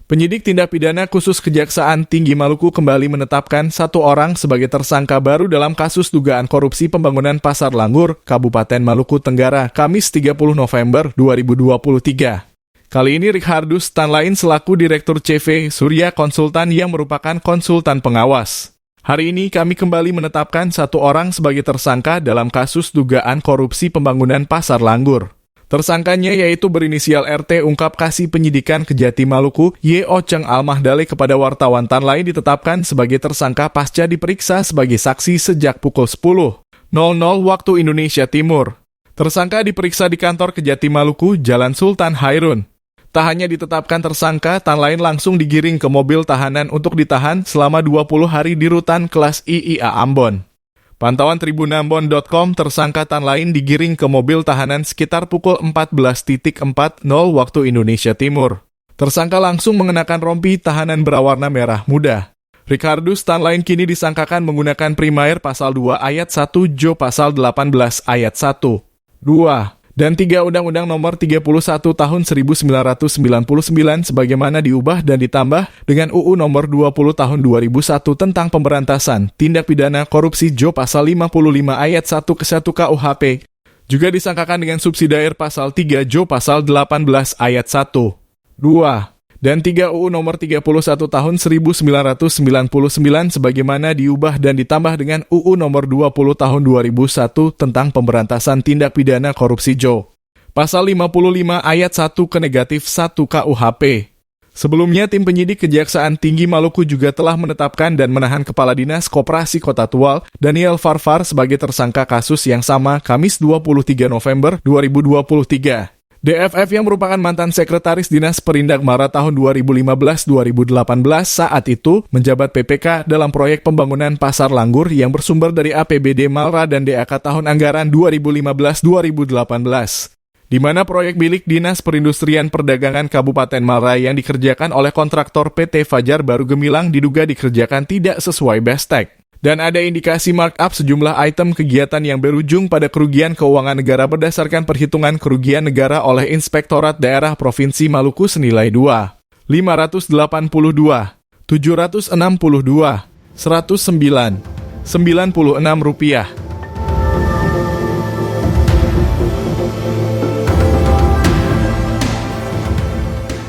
Penyidik tindak pidana khusus Kejaksaan Tinggi Maluku kembali menetapkan satu orang sebagai tersangka baru dalam kasus dugaan korupsi pembangunan Pasar Langgur, Kabupaten Maluku Tenggara, Kamis 30 November 2023. Kali ini Richardus Tanlain selaku Direktur CV Surya Konsultan yang merupakan konsultan pengawas. Hari ini kami kembali menetapkan satu orang sebagai tersangka dalam kasus dugaan korupsi pembangunan Pasar Langgur. Tersangkanya yaitu berinisial RT ungkap kasih penyidikan Kejati Maluku, Y.O. Cheng Almahdale kepada wartawan Tanlain ditetapkan sebagai tersangka pasca diperiksa sebagai saksi sejak pukul 10.00 waktu Indonesia Timur. Tersangka diperiksa di kantor Kejati Maluku, Jalan Sultan Hairun. Tak hanya ditetapkan tersangka, Tanlain langsung digiring ke mobil tahanan untuk ditahan selama 20 hari di rutan kelas IIA Ambon. Pantauan tribunambon.com, tersangka Tanlain digiring ke mobil tahanan sekitar pukul 14.40 waktu Indonesia Timur. Tersangka langsung mengenakan rompi tahanan berwarna merah muda. Richardus Tanlain kini disangkakan menggunakan primair pasal 2 ayat 1 Jo pasal 18 ayat 1, 2, dan 3 Undang-Undang Nomor 31 Tahun 1999 sebagaimana diubah dan ditambah dengan UU Nomor 20 Tahun 2001 tentang pemberantasan tindak pidana korupsi Jo pasal 55 ayat 1 ke 1 KUHP. Juga disangkakan dengan subsidiar pasal 3 Jo pasal 18 ayat 1, 2, dan 3 UU Nomor 31 Tahun 1999 sebagaimana diubah dan ditambah dengan UU Nomor 20 Tahun 2001 tentang pemberantasan tindak pidana korupsi Jo. Pasal 55 ayat 1 ke negatif 1 KUHP. Sebelumnya, tim penyidik Kejaksaan Tinggi Maluku juga telah menetapkan dan menahan Kepala Dinas Koperasi Kota Tual, Daniel Farfar, sebagai tersangka kasus yang sama Kamis 23 November 2023. DFF yang merupakan mantan Sekretaris Dinas Perindak Mara tahun 2015-2018 saat itu menjabat PPK dalam proyek pembangunan Pasar Langgur yang bersumber dari APBD Malra dan DAK tahun anggaran 2015-2018. Di mana proyek milik Dinas Perindustrian Perdagangan Kabupaten Malra yang dikerjakan oleh kontraktor PT Fajar Baru Gemilang diduga dikerjakan tidak sesuai bestek. Dan ada indikasi markup sejumlah item kegiatan yang berujung pada kerugian keuangan negara berdasarkan perhitungan kerugian negara oleh Inspektorat Daerah Provinsi Maluku senilai 2.582, 762, 109, 96 rupiah.